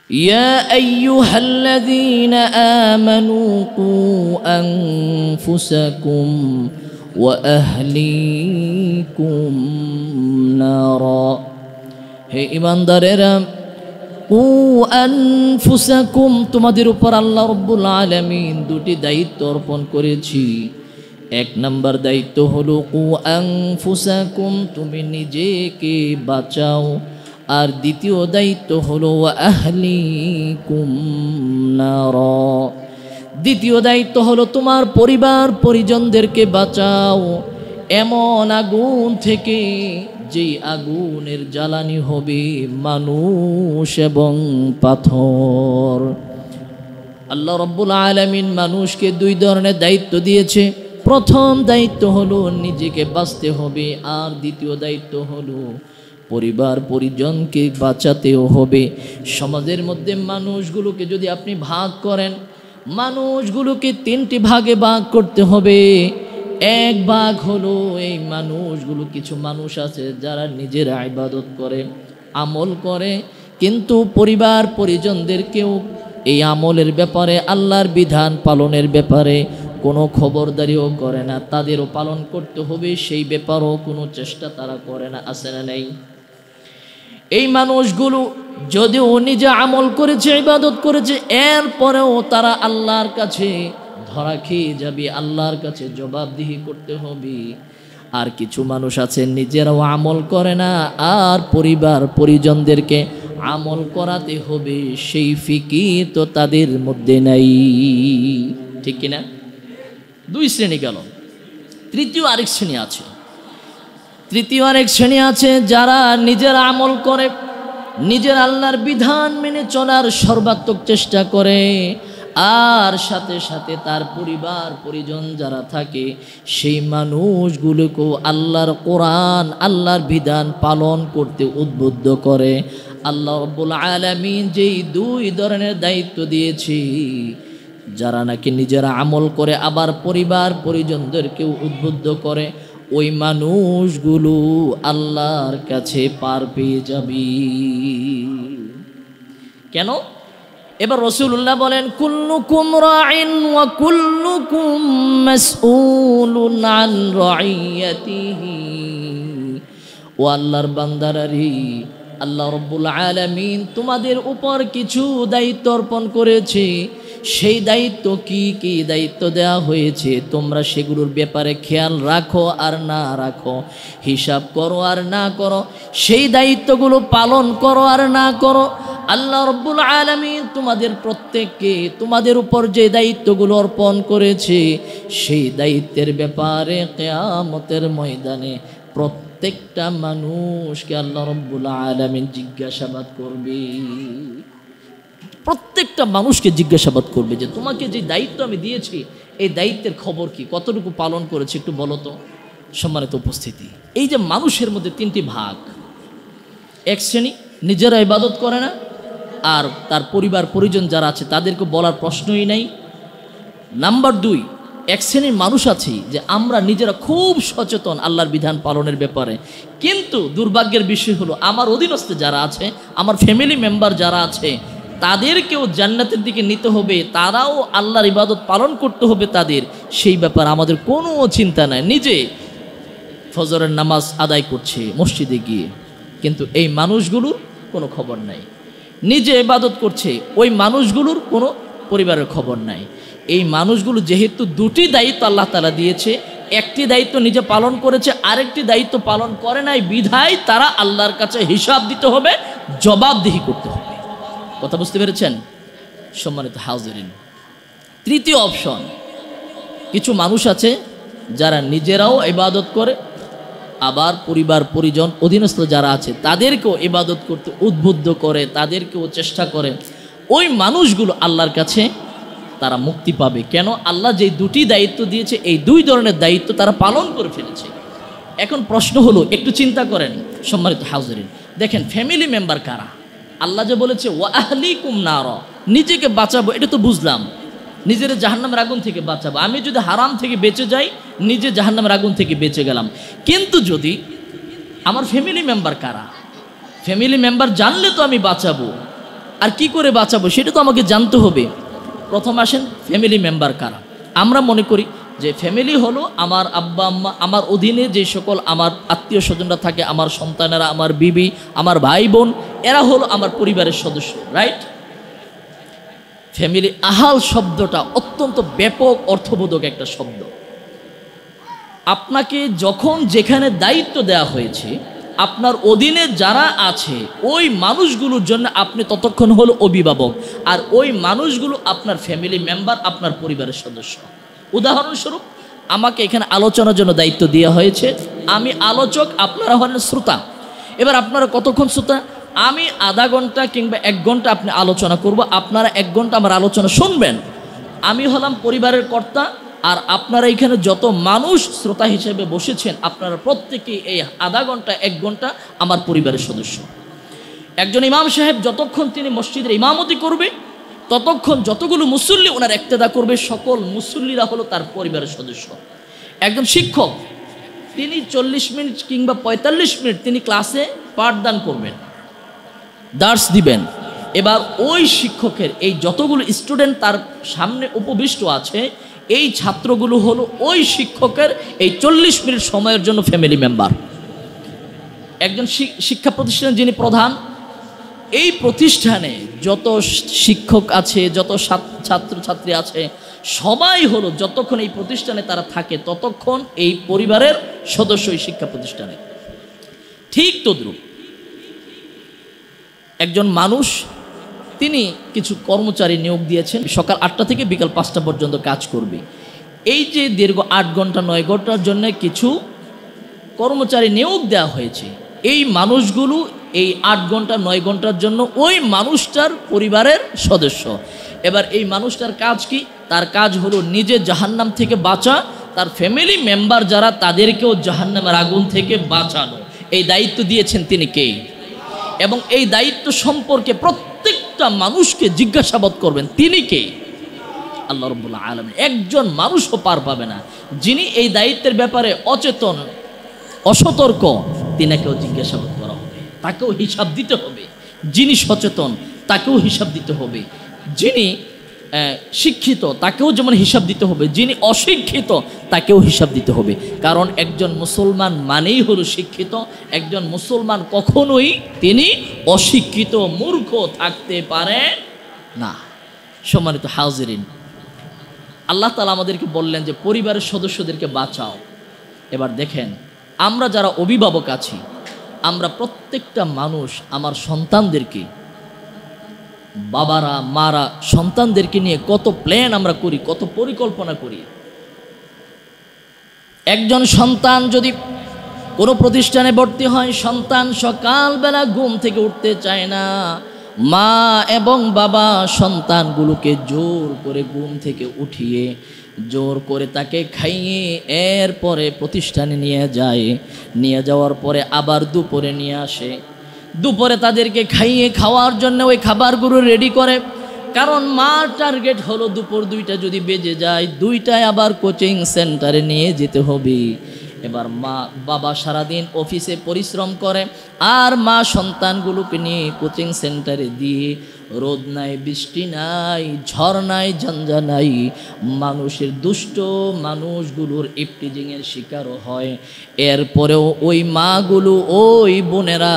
ইয়া আইয়ুহাল্লাযীনা আমানু কু আনফুসাকুম ওয়া আহলিকুম নারা, হে ঈমানদারেরা, কু আনফুসাকুম, তোমাদের উপর আল্লাহ রাব্বুল আলামিন দুটি দায়িত্ব অর্পণ করেছি। এক নম্বর দায়িত্ব হলো কু আনফুসাকুম, তুমি নিজেকে বাঁচাও। আর দ্বিতীয় দায়িত্ব হলো ওয়া আহলিকুম নারা, দ্বিতীয় দায়িত্ব হলো তোমার পরিবার পরিজনদেরকে বাঁচাও এমন আগুন থেকে যেই আগুনের জ্বালানি হবে মানুষ এবং পাথর। আল্লাহ রাব্বুল আলামিন মানুষকে দুই ধরনের দায়িত্ব দিয়েছে। প্রথম দায়িত্ব হলো নিজেকে বাঁচতে হবে, আর দ্বিতীয় দায়িত্ব হলো পরিবার পরিজনকে বাঁচাতেও হবে। সমাজের মধ্যে মানুষগুলোকে যদি আপনি ভাগ করেন, মানুষগুলোকে তিনটি ভাগে ভাগ করতে হবে। এক ভাগ হলো এই মানুষগুলো, কিছু মানুষ আছে যারা নিজেরা ইবাদত করে, আমল করে, কিন্তু পরিবার পরিজনদেরকেও এই আমলের ব্যাপারে, আল্লাহর বিধান পালনের ব্যাপারে কোনো খবরদারিও করে না। তাদেরও পালন করতে হবে, সেই ব্যাপারও কোনো চেষ্টা তারা করে না। আছে না নেই? এই মানুষগুলো যদিও নিজে আমল করেছে, ইবাদত করেছে, এরপরেও তারা আল্লাহর কাছে ধরা খেয়ে যাবে, আল্লাহর কাছে জবাবদিহি করতে হবে। আর কিছু মানুষ আছে নিজেরাও আমল করে না, আর পরিবার পরিজনদেরকে আমল করাতে হবে, সেই ফিকির তো তাদের মধ্যে নাই। ঠিক কিনা? দুই শ্রেণী গেল। তৃতীয় আরেক শ্রেণী আছে। তৃতীয় আরেক শ্রেণী আছে যারা নিজের আমল করে, নিজের আল্লাহর বিধান মেনে চলার সর্বাত্মক চেষ্টা করে, আর সাথে সাথে তার পরিবার পরিজন যারা থাকে সেই মানুষগুলোকেও আল্লাহর কোরআন, আল্লাহর বিধান পালন করতে উদ্বুদ্ধ করে। আল্লাহ রাব্বুল আলামিন যেই দুই ধরনের দায়িত্ব দিয়েছে, যারা নাকি নিজেরা আমল করে আবার পরিবার পরিজনদেরকেও উদ্বুদ্ধ করে, ওই মানুষগুলো আল্লাহর কাছে পার পেয়ে যাবে। কেন? এবার রাসূলুল্লাহ বলেন, কুল্লুকুম রাইন ওয়া কুল্লুকুম মাসউলুন আন রাইয়াতিহি। ও আল্লাহর বান্দারারি, আল্লাহ রাব্বুল আলামিন তোমাদের উপর কিছু দায়িত্ব অর্পণ করেছে। সেই দায়িত্ব কি কি দায়িত্ব দেওয়া হয়েছে, তোমরা সেগুলোর ব্যাপারে খেয়াল রাখো আর না রাখো, হিসাব করো আর না করো, সেই দায়িত্বগুলো পালন করো আর না করো। আল্লাহ রাব্বুল আলামিন তোমাদের প্রত্যেককে তোমাদের উপর যে দায়িত্বগুলো অর্পণ করেছে, সেই দায়িত্বের ব্যাপারে কিয়ামতের ময়দানে প্রত্যেকটা মানুষকে আল্লাহ রাব্বুল আলামিন জিজ্ঞাসাবাদ করবে। প্রত্যেকটা মানুষকে জিজ্ঞাসাবাদ করবে যে তোমাকে যে দায়িত্ব আমি দিয়েছি, এই দায়িত্বের খবর কি, কতটুকু পালন করেছে, একটু বলো তো। সম্মানিত উপস্থিতি, এই যে মানুষের মধ্যে তিনটি ভাগ, এক শ্রেণী নিজেরা ইবাদত করে না, আর তার পরিবার পরিজন যারা আছে তাদেরকে বলার প্রশ্নই নাই। নাম্বার দুই, এক শ্রেণীর মানুষ আছে যে আমরা নিজেরা খুব সচেতন আল্লাহর বিধান পালনের ব্যাপারে, কিন্তু দুর্ভাগ্যের বিষয় হলো আমার অধীনস্থ যারা আছে, আমার ফ্যামিলি মেম্বার যারা আছে, তাদেরকেও জান্নাতের দিকে নিতে হবে, তারাও আল্লাহর ইবাদত পালন করতে হবে তাদের, সেই ব্যাপারে আমাদের কোনো চিন্তা নাই। নিজে ফজরের নামাজ আদায় করছে মসজিদে গিয়ে, কিন্তু এই মানুষগুলোর কোনো খবর নাই। নিজে ইবাদত করছে, ওই মানুষগুলোর কোনো পরিবারের খবর নাই। এই মানুষগুলো যেহেতু দুটি দায়িত্ব আল্লাহ তাআলা দিয়েছে, একটি দায়িত্ব নিজে পালন করেছে, আরেকটি দায়িত্ব পালন করে নাই, বিধায় তারা আল্লাহর কাছে হিসাব দিতে হবে, জবাবদিহি করতে হবে। কথা বুঝতে পেরেছেন? সম্মানিত হাজিরিন, তৃতীয় অপশন, কিছু মানুষ আছে যারা নিজেরাও ইবাদত করে, আবার পরিবার পরিজন অধীনস্থ যারা আছে তাদেরকেও ইবাদত করতে উদ্বুদ্ধ করে, তাদেরকেও চেষ্টা করে। ওই মানুষগুলো আল্লাহর কাছে তারা মুক্তি পাবে। কেন? আল্লাহ যে দুটি দায়িত্ব দিয়েছে, এই দুই ধরনের দায়িত্ব তারা পালন করে ফেলেছে। এখন প্রশ্ন হলো, একটু চিন্তা করেন সম্মানিত হাজিরিন, দেখেন ফ্যামিলি মেম্বার কারা? আল্লাহ যে বলেছে ওয়া আহলিকুম নারা, নিজেকে বাঁচাবো, এটা তো বুঝলাম, নিজের জাহান্নামের আগুন থেকে বাঁচাবো। আমি যদি হারাম থেকে বেঁচে যাই, নিজে জাহান্নামের আগুন থেকে বেঁচে গেলাম। কিন্তু যদি আমার ফ্যামিলি মেম্বার কারা, ফ্যামিলি মেম্বার জানলে তো আমি বাঁচাবো, আর কি করে বাঁচাবো সেটা তো আমাকে জানতে হবে। প্রথম আসেন ফ্যামিলি মেম্বার কারা। আমরা মনে করি যে ফ্যামিলি হলো আমার আব্বা আম্মা, আমার অধীনে যে সকল আমার আত্মীয় স্বজনরা থাকে, আমার সন্তানেরা, আমার বিবি, আমার ভাই বোন, এরা হলো আমার পরিবারের সদস্য, রাইট? ফ্যামিলি, আহাল শব্দটা অত্যন্ত ব্যাপক অর্থবোধক একটা শব্দ। আপনাকে যখন যেখানে দায়িত্ব দেওয়া হয়েছে, আপনার অধীনে যারা আছে ওই মানুষগুলোর জন্য আপনি ততক্ষণ হলো অভিভাবক, আর ওই মানুষগুলো আপনার ফ্যামিলি মেম্বার, আপনার পরিবারের সদস্য। উদাহরণস্বরূপ আমাকে এখানে আলোচনার জন্য দায়িত্ব দেওয়া হয়েছে, আমি আলোচক, আপনারা হলেন শ্রোতা। এবার আপনারা কতক্ষণ শ্রোতা? আমি আধা ঘন্টা কিংবা 1 ঘন্টা আপনি আলোচনা করব, আপনারা 1 ঘন্টা আমার আলোচনা শুনবেন। আমি হলাম পরিবারের কর্তা, আর আপনারা এখানে যত মানুষ শ্রোতা হিসেবে বসেছেন, আপনারা প্রত্যেকেই এই আধা ঘন্টা 1 ঘন্টা আমার পরিবারের সদস্য। একজন ইমাম সাহেব যতক্ষণ তিনি মসজিদের ইমামতি করবে, ততক্ষণ যতগুলো মুসল্লি ওনার ইক্তেদা করবে, সকল মুসল্লিরা হলো তার পরিবারের সদস্য। একজন শিক্ষক, তিনি 40 মিনিট কিংবা 45 মিনিট তিনি ক্লাসে পাঠদান করবেন, দার্স দিবেন। এবার ওই শিক্ষকের এই যতগুলো স্টুডেন্ট তার সামনে উপবিষ্ট আছে, এই ছাত্রগুলো হলো ওই শিক্ষকের এই 40 মিনিট সময়ের জন্য ফ্যামিলি মেম্বার। একজন শিক্ষা প্রতিষ্ঠানের যিনি প্রধান, এই প্রতিষ্ঠানে যত শিক্ষক আছে, যত ছাত্রছাত্রী আছে, সবাই হলো যতক্ষণ এই প্রতিষ্ঠানে তারা থাকে ততক্ষণ এই পরিবারের সদস্য এই শিক্ষা প্রতিষ্ঠানে। ঠিক তদ্রূপ একজন মানুষ, তিনি কিছু কর্মচারী নিয়োগ দিয়েছেন, সকাল 8টা থেকে বিকাল 5টা পর্যন্ত কাজ করবে। এই যে দীর্ঘ 8 ঘন্টা 9 ঘন্টার জন্য কিছু কর্মচারী নিয়োগ দেওয়া হয়েছে, এই মানুষগুলো এই 8 ঘন্টা 9 ঘন্টার জন্য ওই মানুষটার পরিবারের সদস্য। এবার এই মানুষটার কাজ কি? তার কাজ হলো নিজে জাহান্নাম থেকে বাঁচা, তার ফ্যামিলি মেম্বার যারা তাদেরকেও জাহান্নামের আগুন থেকে বাঁচানো। এই দায়িত্ব দিয়েছেন তিনি কে? এবং এই দায়িত্ব সম্পর্কে প্রত্যেকটা মানুষকে জিজ্ঞাসাবাদ করবেন, তিনি কে? আল্লাহ রাব্বুল আলামিন। একজন মানুষও পার পাবে না যিনি এই দায়িত্বের ব্যাপারে অচেতন, অসতর্ক, তিনাকেও জিজ্ঞাসাবাদ করা হবে, তাকেও হিসাব দিতে হবে। যিনি সচেতন তাকেও হিসাব দিতে হবে, যিনি শিক্ষিত তাকেও যেমন হিসাব দিতে হবে, যিনি অশিক্ষিত তাকেও হিসাব দিতে হবে। কারণ একজন মুসলমান মানেই হলো শিক্ষিত, একজন মুসলমান কখনোই তিনি অশিক্ষিত মূর্খ থাকতে পারে না। সম্মানিত হাজিরিন, আল্লাহ তাআলা আমাদেরকে বললেন যে পরিবারের সদস্যদেরকে বাঁচাও। এবার দেখেন, আমরা যারা অভিভাবক আছি, আমরা প্রত্যেকটা মানুষ আমার সন্তানদেরকে, বাবারা মারা সন্তানদেরকে নিয়ে কত প্ল্যান আমরা করি, কত পরিকল্পনা করি। একজন সন্তান যদি কোনো প্রতিষ্ঠানে ভর্তি হয়, সন্তান সকালবেলা ঘুম থেকে উঠতে চায় না, মা এবং বাবা সন্তানগুলোকে জোর করে ঘুম থেকে উঠিয়ে জোর করে তাকে খাইয়ে এরপরে প্রতিষ্ঠানে নিয়ে যায়, নিয়ে যাওয়ার পরে আবার দুপুরে নিয়ে আসে, দুপুরে তাদেরকে খাইয়ে খাওয়ার জন্য ওই খাবারগুলো রেডি করে। কারণ মার টার্গেট হলো দুপুর 2টা যদি বেজে যায়, 2টায় আবার কোচিং সেন্টারে নিয়ে যেতে হবে। এবার বাবা সারাদিন অফিসে পরিশ্রম করে, আর মা সন্তানগুলোকে নিয়ে কোচিং সেন্টারে দিয়ে রোদ নাই, বৃষ্টি নাই, ঝড় নাই, ঝঞ্ঝা নাই, মানুষের দুষ্ট মানুষগুলোর ইফটিজিংয়ের শিকারও হয়। এরপরেও ওই মাগুলো, ওই বোনেরা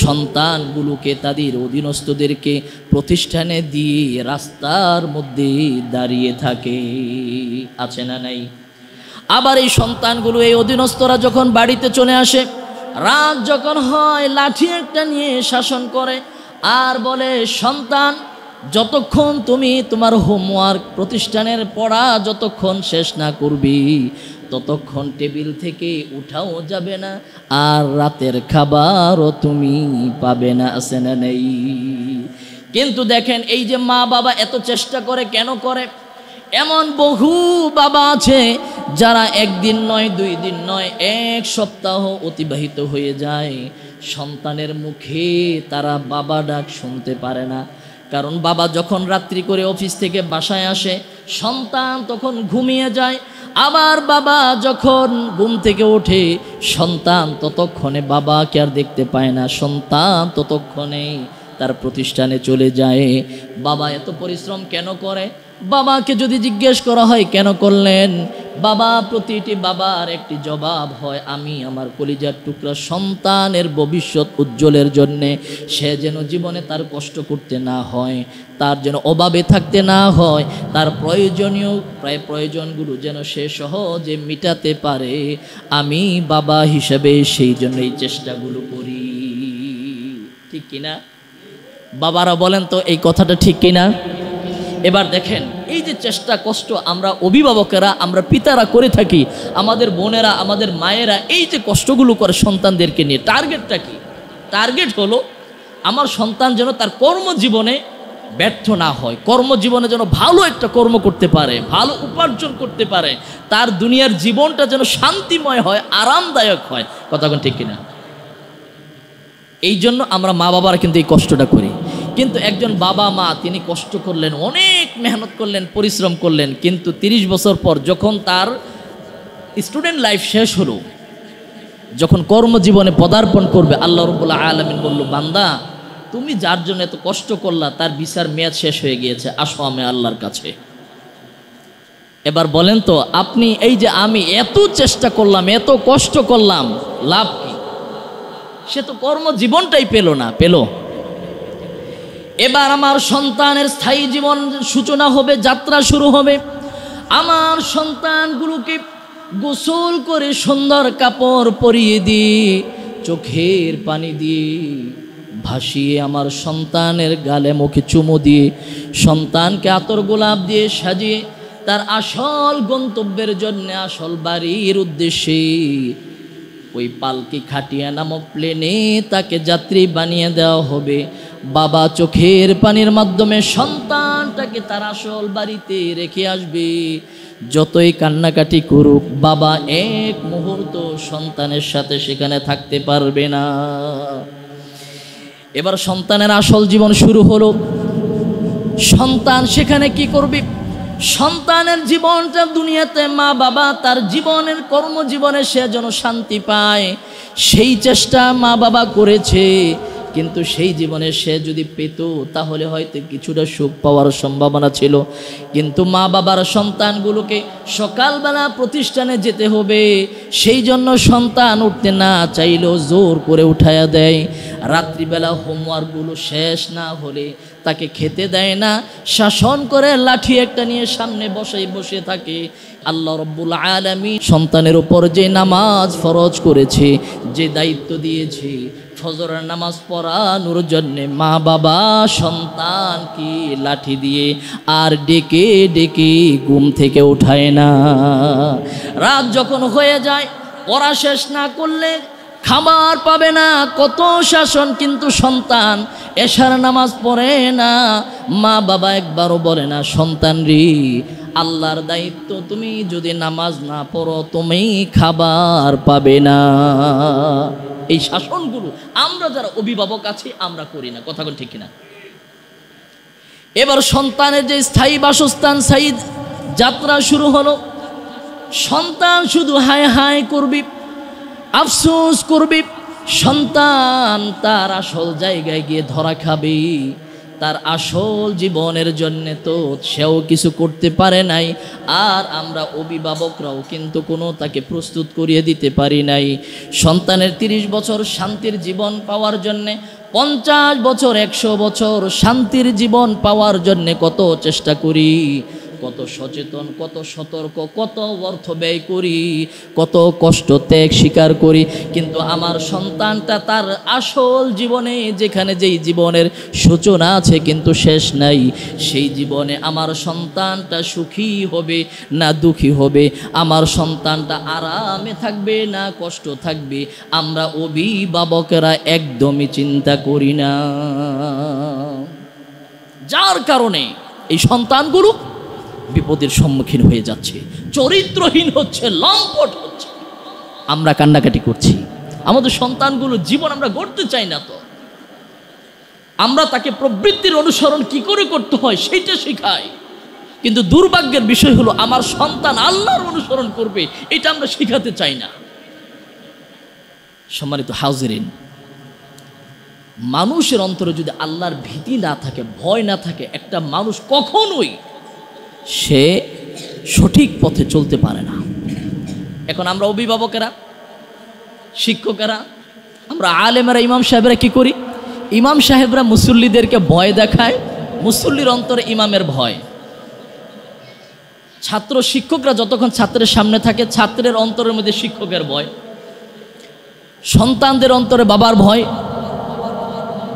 সন্তানগুলোকে, তাদের অধীনস্থদেরকে প্রতিষ্ঠানে দিয়ে রাস্তার মধ্যে দাঁড়িয়ে থাকে, আছে না নাই? আবার এই সন্তানগুলো, এই অধীনস্থরা যখন বাড়িতে চলে আসে, রাত যখন হয়, লাঠি একটা নিয়ে শাসন করে আর বলে, সন্তান যতক্ষণ তুমি তোমার হোমওয়ার্ক, প্রতিষ্ঠানের পড়া যতক্ষণ শেষ না করবি ততক্ষণ টেবিল থেকে উঠাও যাবে না, আর রাতের খাবারও তুমি পাবে না, আছে না নেই? কিন্তু দেখেন, এই যে মা বাবা এত চেষ্টা করে, কেন করে? এমন বহু বাবা আছে যারা 1 দিন নয়, 2 দিন নয়, 1 সপ্তাহ অতিবাহিত হয়ে যায়, সন্তানের মুখে তারা বাবা ডাক শুনতে পারে না। কারণ বাবা যখন রাত্রি করে অফিস থেকে বাসায় আসে, সন্তান তখন ঘুমিয়ে যায়। আবার বাবা যখন ঘুম থেকে ওঠে, সন্তান ততক্ষণে বাবাকে আর দেখতে পায় না, সন্তান ততক্ষণে তার প্রতিষ্ঠানে চলে যায়। বাবা এত পরিশ্রম কেন করে? বাবাকে যদি জিজ্ঞেস করা হয় কেন করলেন, বাবা প্রতিটি বাবার একটি জবাব হয়, আমি আমার কলিজার টুকরা সন্তানের ভবিষ্যৎ উজ্জ্বলের জন্যে, সে যেন জীবনে তার কষ্ট করতে না হয়, তার যেন অভাবে থাকতে না হয়, তার প্রয়োজনগুলো যেন সে সহজে মিটাতে পারে। আমি বাবা হিসেবে সেই জন্য এই চেষ্টাগুলো করি। ঠিক কিনা বাবারা বলেন তো এই কথাটা ঠিক কিনা? এবার দেখেন এই যে চেষ্টা কষ্ট আমরা অভিভাবকেরা, আমরা পিতারা করে থাকি, আমাদের বোনেরা, আমাদের মায়েরা এই যে কষ্টগুলো করে সন্তানদেরকে নিয়ে, টার্গেটটা কি? টার্গেট হলো আমার সন্তান যেন তার কর্মজীবনে ব্যর্থ না হয়, কর্মজীবনে যেন ভালো একটা কর্ম করতে পারে, ভালো উপার্জন করতে পারে, তার দুনিয়ার জীবনটা যেন শান্তিময় হয়, আরামদায়ক হয়। কথা কোন ঠিক কিনা? এই জন্য আমরা মা বাবারা কিন্তু এই কষ্টটা করি। কিন্তু একজন বাবা মা তিনি কষ্ট করলেন, অনেক মেহনত করলেন, পরিশ্রম করলেন, কিন্তু 30 বছর পর যখন তার স্টুডেন্ট লাইফ শেষ হলো, যখন কর্মজীবনে পদার্পণ করবে, আল্লাহ রাব্বুল আলামিন বলল, বান্দা তুমি যার জন্য এত কষ্ট করলা তার বিচার মেয়াদ শেষ হয়ে গিয়েছে, আসো আমি আল্লাহর কাছে। এবার বলেন তো আপনি এই যে আমি এত চেষ্টা করলাম, এত কষ্ট করলাম, লাভ কি? সে তো কর্মজীবনটাই পেল না, পেল। এবার আমার সন্তানের স্থায়ী জীবন সূচনা হবে, যাত্রা শুরু হবে। আমার সন্তানগুলোকে গোসল করে সুন্দর কাপড় পরিয়ে দিয়ে, চোখের পানি দিয়ে ভাসিয়ে, আমার সন্তানের গালে মুখে চুমু দিয়ে, সন্তানকে আতর গোলাপ দিয়ে সাজিয়ে তার আসল গন্তব্যের জন্য, আসল বাড়ির উদ্দেশ্যে ওই পালকি খাটিয়া নামক প্লেনে তাকে যাত্রী বানিয়ে দেওয়া হবে। বাবা চোখের পানির মাধ্যমে সন্তানটাকে তার আসল বাড়িতে রেখে আসবে। যতই কান্নাকাটি করুক, বাবা এক মুহূর্ত সন্তানের সাথে সেখানে থাকতে পারবে না। এবার সন্তানের আসল জীবন শুরু হলো। সন্তান সেখানে কি করবে? সন্তানের জীবনটা দুনিয়াতে মা বাবা তার জীবনের কর্মজীবনে সে যেন শান্তি পায়, সেই চেষ্টা মা বাবা করেছে। কিন্তু সেই জীবনে সে যদি পেত তাহলে হয়তো কিছুটা সুখ পাওয়ার সম্ভাবনা ছিল। কিন্তু মা বাবার সন্তানগুলোকে সকালবেলা প্রতিষ্ঠানে যেতে হবে, সেই জন্য সন্তান উঠতে না চাইলেও জোর করে উঠায়া দেয়। রাত্রিবেলা হোমওয়ার্কগুলো শেষ না হলে তাকে খেতে দেয় না, শাসন করে লাঠি একটা নিয়ে সামনে বসে থাকে। আল্লাহ রাব্বুল আলামিন সন্তানের উপর যে নামাজ ফরজ করেছে, যে দায়িত্ব দিয়েছে, ফজরের নামাজ পড়ানোর জন্য মা বাবা সন্তানকে লাঠি দিয়ে আর ডেকে ডেকে ঘুম থেকে উঠায় না। রাত যখন হয়ে যায়, পড়া শেষ না করলে খাবার পাবে না, কত শাসন, কিন্তু সন্তান এশার নামাজ পড়ে না। মা বাবা একবারও বলে না, সন্তান রে আল্লাহর দায়িত্ব, তুমি যদি নামাজ না পড়ো তুমি খাবার পাবে না। এই শাসনগুলো আমরা যারা অভিভাবক আছি আমরা করি না। কথা বল ঠিক কিনা? এবার সন্তানের যে স্থায়ী বাসস্থান, স্থায়ী যাত্রা শুরু হলো। সন্তান শুধু হায় হায় করবি, আফসোস করবি। সন্তান তার আসল জায়গায় গিয়ে ধরা খাবে। তার আসল জীবনের জন্য তো সেও কিছু করতে পারে নাই, আর আমরা অভিভাবকরাও কিন্তু কোনো তাকে প্রস্তুত করিয়ে দিতে পারি নাই। সন্তানের 30 বছর শান্তির জীবন পাওয়ার জন্যে, 50 বছর 100 বছর শান্তির জীবন পাওয়ার জন্যে কত চেষ্টা করি, কত সচেতন, কত সতর্ক, কত অর্থ ব্যয় করি, কত কষ্ট ত্যাগ স্বীকার করি। কিন্তু আমার সন্তানটা তার আসল জীবনে, যেখানে যেই জীবনের সূচনা আছে কিন্তু শেষ নাই, সেই জীবনে আমার সন্তানটা সুখী হবে না দুঃখী হবে, আমার সন্তানটা আরামে থাকবে না কষ্ট থাকবে, আমরা অভিভাবকেরা একদমই চিন্তা করি না। যার কারণে এই সন্তানগুলো বিপদের সম্মুখীন হয়ে যাচ্ছে, চরিত্রহীন হচ্ছে, লম্পট হচ্ছে। আমরা কান্নাকাটি করছি, আমাদের সন্তানগুলো জীবন আমরা গড়তে চাই না। তো আমরা তাকে প্রবৃত্তির অনুসরণ কি করে করতে হয় সেইটা শেখাই, কিন্তু দুর্ভাগ্যের বিষয় হলো আমার সন্তান আল্লাহর অনুসরণ করবে এটা আমরা শিখাতে চাই না। সম্মানিত হাজিরিন, মানুষের অন্তরে যদি আল্লাহর ভীতি না থাকে, ভয় না থাকে, একটা মানুষ কখনোই সে সঠিক পথে চলতে পারে না। এখন আমরা অভিভাবকেরা, শিক্ষকেরা, আমরা আলেমেরা, ইমাম সাহেবরা কি করি? ইমাম সাহেবরা মুসল্লিদেরকে ভয় দেখায়, মুসল্লির অন্তরে ইমামের ভয়। ছাত্র শিক্ষকরা যতক্ষণ ছাত্রের সামনে থাকে, ছাত্রের অন্তরের মধ্যে শিক্ষকের ভয়, সন্তানদের অন্তরে বাবার ভয়,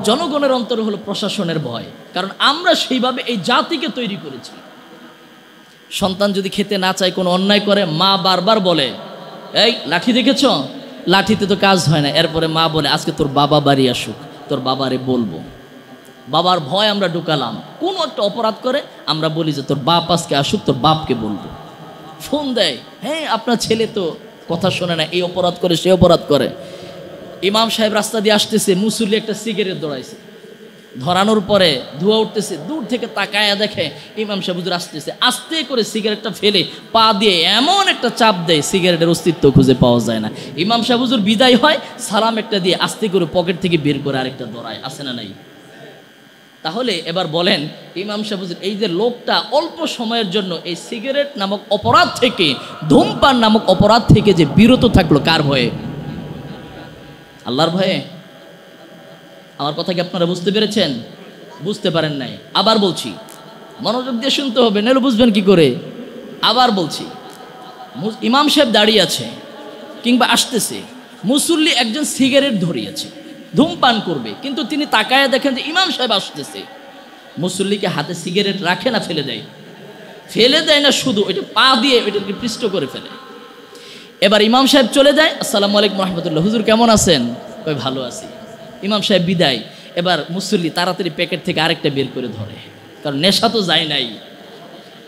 জনগণের অন্তরে হলো প্রশাসনের ভয়। কারণ আমরা সেইভাবে এই জাতিকে তৈরি করেছি। সন্তান যদি খেতে না চায়, কোনো অন্যায় করে, মা বারবার বলে, এই লাঠি দেখেছ, লাঠিতে তো কাজ হয় না। এরপরে মা বলে, আজকে তোর বাবা বাড়ি আসুক, তোর বাবারে বলবো। বাবার ভয় আমরা ঢুকালাম। কোনো একটা অপরাধ করে আমরা বলি যে তোর বাপ আজকে আসুক, তোর বাপকে বলবো। ফোন দেয়, হ্যাঁ আপনার ছেলে তো কথা শোনে না, এই অপরাধ করে, সে অপরাধ করে। ইমাম সাহেব রাস্তা দিয়ে আসতেছে, মুসল্লি একটা সিগারেট ধরাইছে, ধরানোর পরে ধোঁয়া উঠতেছে, দূর থেকে তাকায়া দেখে ইমাম সাহেব হুজুর আসতেছে, আস্তে করে সিগারেটটা ফেলে পা দিয়ে এমন একটা চাপ দেয়, সিগারেটের অস্তিত্ব খুঁজে পাওয়া যায় না। ইমাম সাহেব হুজুর বিদায় হয়, সালাম একটা দিয়ে আস্তে করে পকেট থেকে বের করে আরেকটা ধরায়, আছে না নাই? তাহলে এবার বলেন, ইমাম সাহেব হুজুর এই যে লোকটা অল্প সময়ের জন্য এই সিগারেট নামক অপরাধ থেকে, ধূমপান নামক অপরাধ থেকে যে বিরত থাকলো, কার ভয়ে? আল্লাহর ভয়ে। আমার কথা কি আপনারা বুঝতে পেরেছেন? বুঝতে পারেন নাই? আবার বলছি, মনোযোগ দিয়ে শুনতে হবে, নইলে বুঝবেন কি করে। আবার বলছি, ইমাম সাহেব দাঁড়িয়ে আছে কিংবা আসতেছে, মুসল্লি একজন সিগারেট ধরিয়েছে, ধূমপান করবে, কিন্তু তিনি তাকায় দেখেন যে ইমাম সাহেব আসতেছে। মুসল্লিকে হাতে সিগারেট রাখে না ফেলে দেয়? ফেলে দেয় না, শুধু ওইটা পা দিয়ে ওইটাকে পৃষ্ঠ করে ফেলে। এবার ইমাম সাহেব চলে যায়, আসসালামু আলাইকুম রহমতুল্লাহ, হুজুর কেমন আছেন? কই ভালো আছি। ইমাম সাহেব বিদায়। এবার মুসল্লি তাড়াতাড়ি প্যাকেট থেকে আরেকটা বের করে ধরে, কারণ নেশা তো যায় নাই।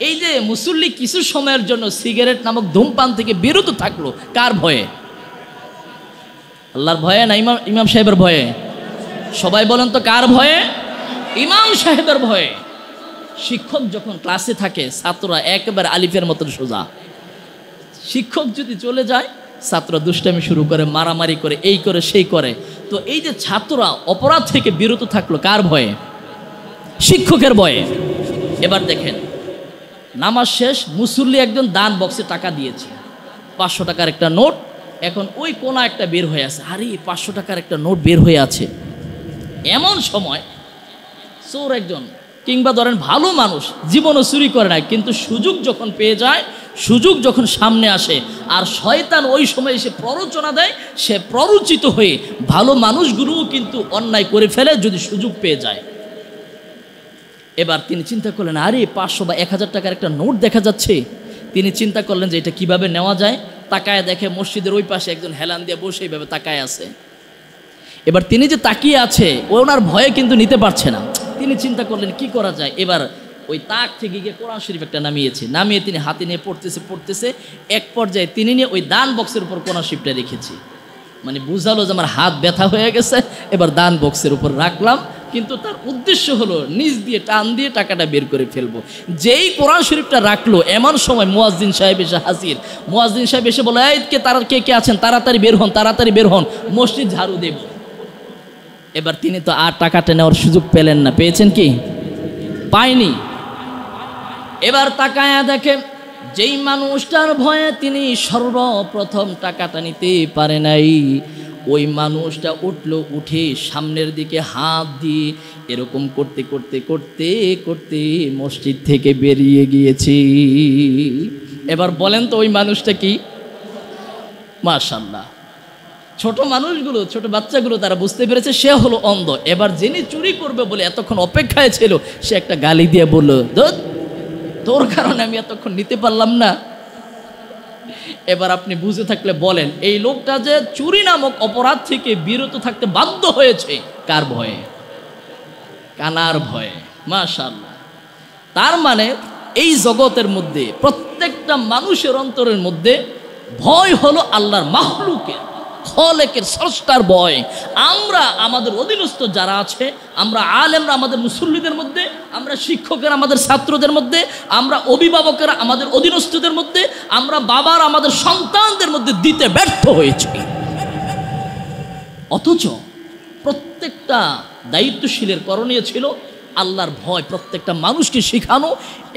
এই যে মুসল্লি কিছু সময়ের জন্য সিগারেট নামক ধূমপান থেকে বিরত থাকলো, কার ভয়ে? আল্লাহর ভয়ে না ইমাম সাহেবের ভয়ে? সবাই বলেন তো কার ভয়ে? ইমাম সাহেবের ভয়ে। শিক্ষক যখন ক্লাসে থাকে, ছাত্ররা একেবারে আলিফের মতন সোজা। শিক্ষক যদি চলে যায়, ছাত্ররা দুষ্টামি শুরু করে, মারামারি করে, এই করে সেই করে। তো এই যে ছাত্ররা অপরাধ থেকে বিরত থাকলো, কার ভয়ে? শিক্ষকের ভয়ে। এবার দেখেন, নামাজ শেষ, মুসল্লি একজন দান বক্সে টাকা দিয়েছে, 500 টাকার একটা নোট। এখন ওই কোনা একটা বের হয়ে আছে, আরে 500 টাকার একটা নোট বের হয়ে আছে। এমন সময় চোর একজন, কিংবা ধরেন ভালো মানুষ, জীবনও চুরি করে না, কিন্তু সুযোগ যখন পেয়ে যায়, সুযোগ যখন সামনে আসে, আর শয়তান ওই সময় এসে প্ররোচনা দেয়, সে প্ররোচিত হয়ে ভালো মানুষগুলোও কিন্তু অন্যায় করে ফেলে যদি সুযোগ পেয়ে যায়। এবার তিনি চিন্তা করলেন, আরে 500 বা 1000 টাকার একটা নোট দেখা যাচ্ছে। তিনি চিন্তা করলেন যে এটা কিভাবে নেওয়া যায়। তাকায় দেখে মসজিদের ওই পাশে একজন হেলান দিয়ে বসে এইভাবে তাকায় আছে। এবার তিনি যে তাকিয়ে আছে, ওনার ভয়ে কিন্তু নিতে পারছে না। তিনি চিন্তা করলেন কি করা যায়। এবার ওই তাক থেকে গিয়ে কোরআন শরীফ একটা নামিয়ে তিনি হাতে নিয়ে পড়তেছে। এক পর্যায়ে তিনি নিয়ে ওই দান বক্সের উপর কোরআন শরীফটা রেখেছি। মানে বুঝালো যে আমার হাত ব্যথা হয়ে গেছে, এবার দান বক্সের উপর রাখলাম। কিন্তু তার উদ্দেশ্য হলো নিজ দিয়ে টান দিয়ে টাকাটা বের করে ফেলবো। যেই কোরআন শরীফটা রাখলো, এমন সময় মুয়াজ্জিন সাহেব এসে হাজির। মুয়াজ্জিন সাহেব এসে বলে, এই কে আছেন, তাড়াতাড়ি বের হন, মসজিদ ঝাড়ু দেব। এবার তিনি তো আর টাকাটা নেওয়ার সুযোগ পেলেন না। পেয়েছেন কি? পায়নি। এবার তাকায়া দেখে, যেই মানুষটার ভয়ে তিনি সর্বপ্রথম টাকাটা নিতে পারে নাই, ওই মানুষটা উঠে সামনের দিকে হাত দিয়ে এরকম করতে করতে করতে করতে মসজিদ থেকে বেরিয়ে গিয়েছি। এবার বলেন তো ওই মানুষটা কি? মাশাআল্লাহ, ছোট মানুষগুলো, ছোট বাচ্চাগুলো তারা বুঝতে পেরেছে সে হলো অন্ধ। এবার যিনি চুরি করবে বলে এতক্ষণ অপেক্ষায় ছিল, সে একটা গালি দিয়ে বলল, তোর কারণে আমি এতক্ষণ নিতে পারলাম না। এবার আপনি বুঝে থাকলে বলেন, এই লোকটা যে চুরি নামক অপরাধ থেকে বিরত থাকতে বাধ্য হয়েছে, কার ভয়ে? কানার ভয়ে। মাশাআল্লাহ। তার মানে এই জগতের মধ্যে প্রত্যেকটা মানুষের অন্তরের মধ্যে ভয় হলো আল্লাহর মাখলুকের, খলেকের, স্রষ্টার ভয়। আমরা আমাদের অধীনস্থ যারা আছে, আমরা আলেমরা আমাদের মুসল্লিদের মধ্যে, আমরা শিক্ষকেরা আমাদের ছাত্রদের মধ্যে, আমরা অভিভাবকেরা আমাদের অধীনস্থদের মধ্যে, আমরা বাবার আমাদের সন্তানদের মধ্যে দিতে ব্যর্থ হয়েছি। অথচ প্রত্যেকটা দায়িত্বশীলের করণীয় ছিল আল্লাহর ভয় প্রত্যেকটা মানুষকে শেখানো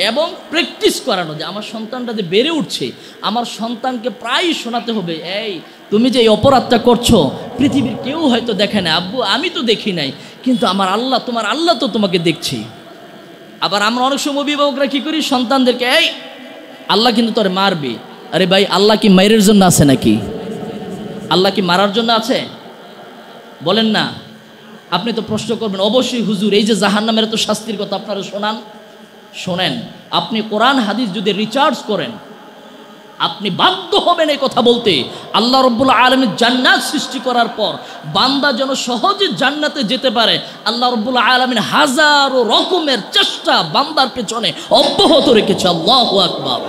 এবং প্র্যাকটিস করানো, যে আমার সন্তানটা যে বেড়ে উঠছে, আমার সন্তানকে প্রায়ই শোনাতে হবে, এই তুমি যে এই অপরাধটা করছো পৃথিবীর কেউ হয়তো দেখে না, আব্বু আমি তো দেখি নাই, কিন্তু আমার আল্লাহ, তোমার আল্লাহ তো তোমাকে দেখছি। আবার আমরা অনেক সময় অভিভাবকরা কী করি, সন্তানদেরকে এই আল্লাহ কিন্তু তোরে মারবে। আরে ভাই, আল্লাহ কি মায়ের জন্য আছে নাকি? আল্লাহ কি মারার জন্য আছে? বলেন না। আপনি তো প্রশ্ন করবেন, অবশ্যই হুজুর, এই যে জাহান্নামের তো শাস্তির কথা আপনারা শোনেন। আপনি কোরআন হাদিস যদি রিচার্জ করেন, আপনি বাধ্য হবেন এই কথা বলতে, আল্লাহ রাব্বুল আলামিন জান্নাত সৃষ্টি করার পর বান্দা যেন সহজে জান্নাতে যেতে পারে, আল্লাহ রাব্বুল আলামিন হাজারো রকমের চেষ্টা বান্দার পেছনে অব্যাহত রেখেছে। আল্লাহু আকবার।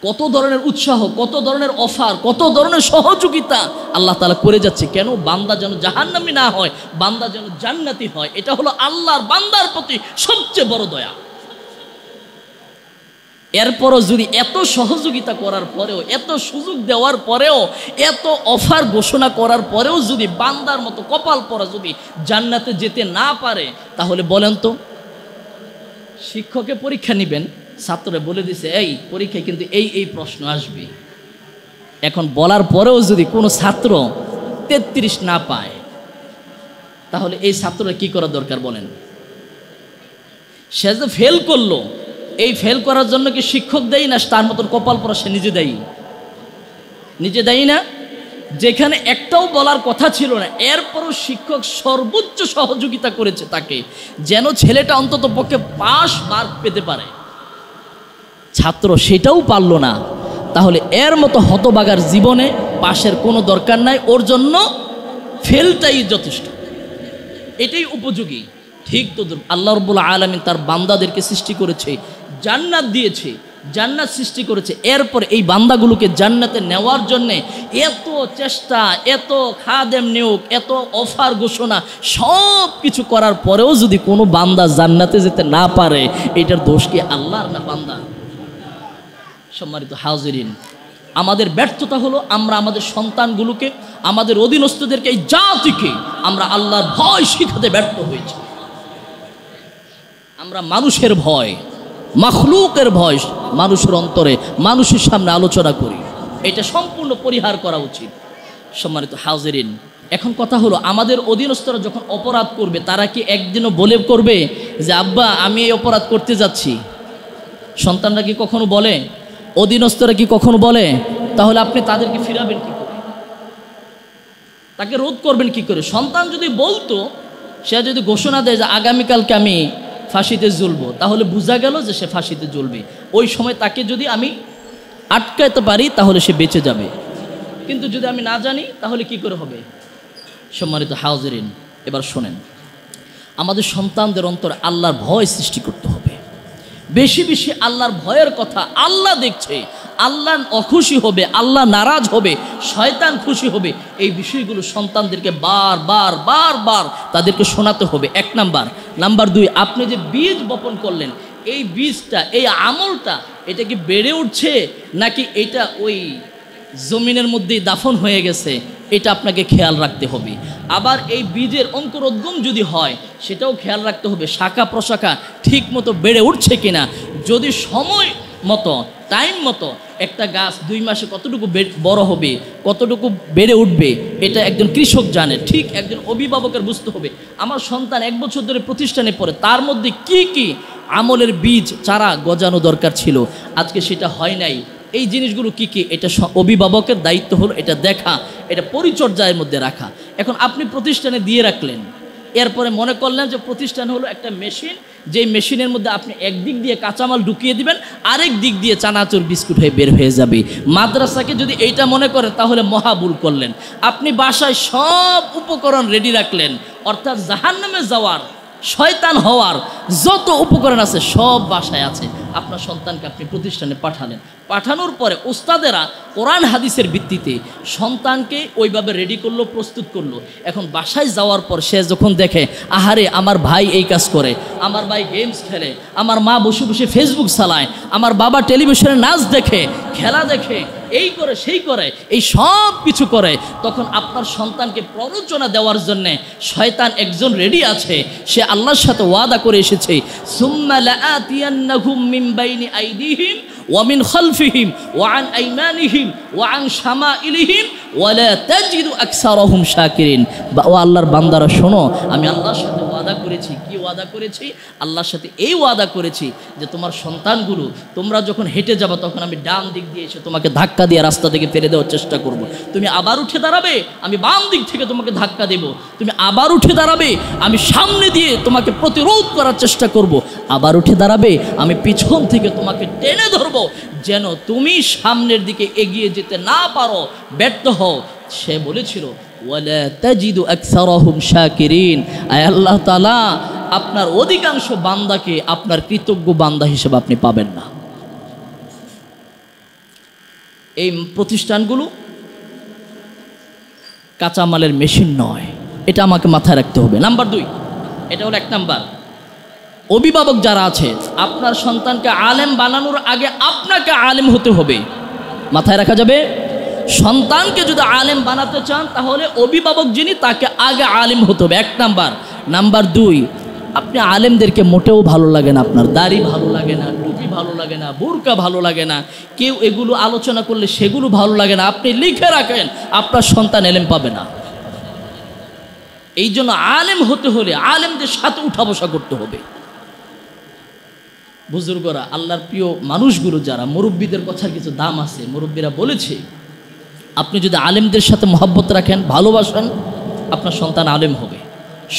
কত ধরনের উৎসাহ, কত ধরনের অফার, কত ধরনের সহযোগিতা আল্লাহ তাআলা করে যাচ্ছে। কেন? বান্দা যেন জাহান্নামী না হয়, বান্দা যেন জান্নাতি হয়। এটা হলো আল্লাহর বান্দার প্রতি সবচেয়ে বড় দয়া। এরপরও যদি এত সহযোগিতা করার পরেও, এত সুযোগ দেওয়ার পরেও, এত অফার ঘোষণা করার পরেও যদি বান্দার মতো কপাল পরা যদি জান্নাতে যেতে না পারে, তাহলে বলেন তো, শিক্ষকে পরীক্ষা নেবেন, ছাত্ররা বলে দিছে এই পরীক্ষায় কিন্তু এই প্রশ্ন আসবে, এখন বলার পরেও যদি কোনো ছাত্র 33 না পায়, তাহলে এই ছাত্ররা কি করা দরকার বলেন? সে যে ফেল করলো, এই ফেল করার জন্য কি শিক্ষক দেয় না তার মতন কপাল পরা সে নিজে দেয় না? যেখানে একটাও বলার কথা ছিল না, এরপরও শিক্ষক সর্বোচ্চ সহযোগিতা করেছে তাকে, যেন ছেলেটা অন্তত পক্ষে পাস মার্ক পেতে পারে। ছাত্র সেটাও পারল না, তাহলে এর মতো হতবাগার জীবনে পাশের কোনো দরকার নাই, ওর জন্য ফেলটাই যথেষ্ট, এটাই উপযোগী। ঠিক তো আল্লাহ রাব্বুল আলামিন তার বান্দাদেরকে সৃষ্টি করেছে, জান্নাত দিয়েছে, জান্নাত সৃষ্টি করেছে, এরপর এই বান্দাগুলোকে জান্নাতে নেওয়ার জন্যে এত চেষ্টা, এত খাদেম নিয়োগ, এত অফার ঘোষণা, সব কিছু করার পরেও যদি কোনো বান্দা জান্নাতে যেতে না পারে, এটার দোষ কি আল্লাহর না বান্দার? সম্মানিত হাজিরিন, আমাদের ব্যর্থতা হলো আমরা আমাদের সন্তানগুলোকে, আমাদের অধীনস্থদেরকে, এই জাতিকে আমরা আল্লাহর ভয় শিখাতে ব্যর্থ হয়েছি। আমরা মানুষের ভয়, মাখলুকের ভয় মানুষের অন্তরে, মানুষের সামনে আলোচনা করি, এটা সম্পূর্ণ পরিহার করা উচিত। সম্মানিত হাজিরিন, এখন কথা হলো, আমাদের অধীনস্থরা যখন অপরাধ করবে, তারা কি একদিনও বলে করবে যে আব্বা আমি এই অপরাধ করতে যাচ্ছি? সন্তানরা কি কখনো বলে? অধীনস্থরা কি কখনো বলে? তাহলে আপনি তাদেরকে ফিরাবেন কি করে? তাকে রোধ করবেন কি করে? সন্তান যদি বলতো, সে যদি ঘোষণা দেয় যে আগামীকালকে আমি ফাঁসিতে ঝুলবো, তাহলে বোঝা গেল যে সে ফাঁসিতে ঝুলবে। ওই সময় তাকে যদি আমি আটকাতে পারি, তাহলে সে বেঁচে যাবে। কিন্তু যদি আমি না জানি, তাহলে কি করে হবে? সম্মানিত হাজিরিন, এবার শোনেন, আমাদের সন্তানদের অন্তরে আল্লাহর ভয় সৃষ্টি করতে হবে, বেশি বেশি আল্লাহর ভয়ের কথা। আল্লাহ দেখছে, আল্লাহ অখুশি হবে, আল্লাহ নারাজ হবে, শয়তান খুশি হবে, এই বিষয়গুলো সন্তানদেরকে বারবার তাদেরকে শোনাতে হবে। 1 নাম্বার। নাম্বার 2, আপনি যে বীজ বপন করলেন, এই বীজটা, এই আমলটা, এটা কি বেড়ে উঠছে নাকি এটা ওই জমিনের মধ্যেই দাফন হয়ে গেছে, এটা আপনাকে খেয়াল রাখতে হবে। আবার এই বীজের অঙ্কুরোদ্গম যদি হয়, সেটাও খেয়াল রাখতে হবে, শাখা প্রশাখা ঠিক মতো বেড়ে উঠছে কিনা। যদি সময় মতো, টাইম মতো একটা গাছ 2 মাসে কতটুকু বড় হবে, কতটুকু বেড়ে উঠবে, এটা একজন কৃষক জানে, ঠিক একজন অভিভাবকের বুঝতে হবে। আমার সন্তান 1 বছর ধরে প্রতিষ্ঠানে পড়ে, তার মধ্যে কি কি আমলের বীজ চারা গজানো দরকার ছিল, আজকে সেটা হয় নাই। এই জিনিসগুলো কি কি, এটা অভিভাবকের দায়িত্ব হলো এটা দেখা, এটা পরিচর্যার মধ্যে রাখা। এখন আপনি প্রতিষ্ঠানে দিয়ে রাখলেন, এরপরে মনে করলেন যে প্রতিষ্ঠান হলো একটা মেশিন, যেই মেশিনের মধ্যে আপনি একদিক দিয়ে কাঁচামাল ঢুকিয়ে দিবেন, আরেক দিক দিয়ে চানাচুর বিস্কুট হয়ে বের হয়ে যাবে। মাদ্রাসাকে যদি এইটা মনে করেন, তাহলে মহাভুল করলেন। আপনি বাসায় সব উপকরণ রেডি রাখলেন, অর্থাৎ জাহান্নামে যাওয়ার, শয়তান হওয়ার যত উপকরণ আছে সব বাসায় আছে। আপনার সন্তানকে আপনি প্রতিষ্ঠানে পাঠালেন, পাঠানোর পরে ওস্তাদেরা কোরআন হাদিসের ভিত্তিতে সন্তানকে ওইভাবে রেডি করলো, প্রস্তুত করলো। এখন বাসায় যাওয়ার পর সে যখন দেখে, আহারে আমার ভাই এই কাজ করে, আমার ভাই গেমস খেলে, আমার মা বসে বসে ফেসবুক চালায়, আমার বাবা টেলিভিশনে নাচ দেখে, খেলা দেখে, এই করে সেই করে, এই সব কিছু করে, তখন আপনার সন্তানকে প্ররোচনা দেওয়ার জন্যে শয়তান একজন রেডি আছে। সে আল্লাহর সাথে ওয়াদা করে এসেছে, সুম্মা লাআতিয়ান্নাহুম মিন বাইনি আইদিহিম ওয়া মিন খালফিহিম ওয়া আন আইমানিহিম ওয়া আন শামাইলিহিম ওয়া লা তাজিদু আকসারাহুম শাকিরিন। ও আল্লাহর বান্দারা শোনো, আমি আল্লাহর সাথে ওয়াদা করেছি। কি ওয়াদা করেছি? আল্লাহর সাথে এই ওয়াদা করেছি যে তোমার সন্তানগুলো তোমরা যখন হেঁটে যাবে তখন আমি ডান দিক দিয়ে এসে তোমাকে ধাক্কা দিয়ে রাস্তা থেকে ফেলে দেওয়ার চেষ্টা করব। তুমি আবার উঠে দাঁড়াবে, আমি বাম দিক থেকে তোমাকে ধাক্কা দেব। তুমি আবার উঠে দাঁড়াবে, আমি সামনে দিয়ে তোমাকে প্রতিরোধ করার চেষ্টা করব। আবার উঠে দাঁড়াবে, আমি পিছন থেকে তোমাকে টেনে ধরব, যেন তুমি সামনের দিকে এগিয়ে যেতে না পারো, ব্যর্থ হও। সে বলেছিল ওয়ালা তাজিদু আকসারাহুম শাকিরিন। আয় আল্লাহ তাআলা, আপনার অধিকাংশ বান্দাকে আপনার কৃতজ্ঞ বান্দা হিসেবে আপনি পাবেন না। এই প্রতিষ্ঠানগুলো কাঁচামালের মেশিন নয়, এটা আমাকে মাথায় রাখতে হবে। নাম্বার 2, এটা হলো 1 নাম্বার। অভিভাবক যারা আছে, আপনার সন্তানকে আলেম বানানোর আগে আপনাকে আলেম হতে হবে। মাথায় রাখা যাবে, সন্তানকে যদি আলেম বানাতে চান তাহলে অভিভাবক যিনি তাকে আগে আলেম হতে হবে, 1 নাম্বার। নাম্বার 2, আপনি আলেমদেরকে মোটেও ভালো লাগে না, আপনার দাড়ি ভালো লাগে না, টুপি ভালো লাগে না, বোরকা ভালো লাগে না, কেউ এগুলো আলোচনা করলে সেগুলো ভালো লাগে না, আপনি লিখে রাখেন আপনার সন্তান এলেম পাবে না। এই জন্য আলেম হতে হলে আলেমদের সাথে উঠা বসা করতে হবে। বুজুর্গরা, আল্লাহর প্রিয় মানুষগুলো যারা, মুরব্বীদের কথার কিছু দাম আছে। মুরব্বীরা বলেছে, আপনি যদি আলেমদের সাথে মহব্বত রাখেন, ভালোবাসেন, আপনার সন্তান আলেম হবে।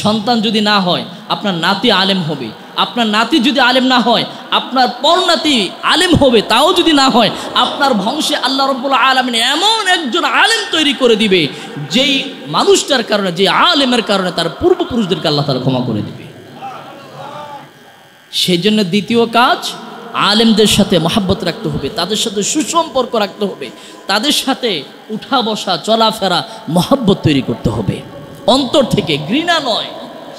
সন্তান যদি না হয়, আপনার নাতি আলেম হবে। আপনার নাতি যদি আলেম না হয়, আপনার পরনাতি আলেম হবে। তাও যদি না হয়, আপনার বংশে আল্লাহ রাব্বুল আলামিন এমন একজন আলেম তৈরি করে দিবে, যেই মানুষটার কারণে, যে আলেমের কারণে তার পূর্বপুরুষদেরকে আল্লাহ তাআলা ক্ষমা করে দিবে। সেই জন্য দ্বিতীয় কাজ, আলেমদের সাথে মহব্বত রাখতে হবে, তাদের সাথে সুসম্পর্ক রাখতে হবে, তাদের সাথে উঠা বসা চলাফেরা মহব্বত তৈরি করতে হবে, অন্তর থেকে, ঘৃণা নয়,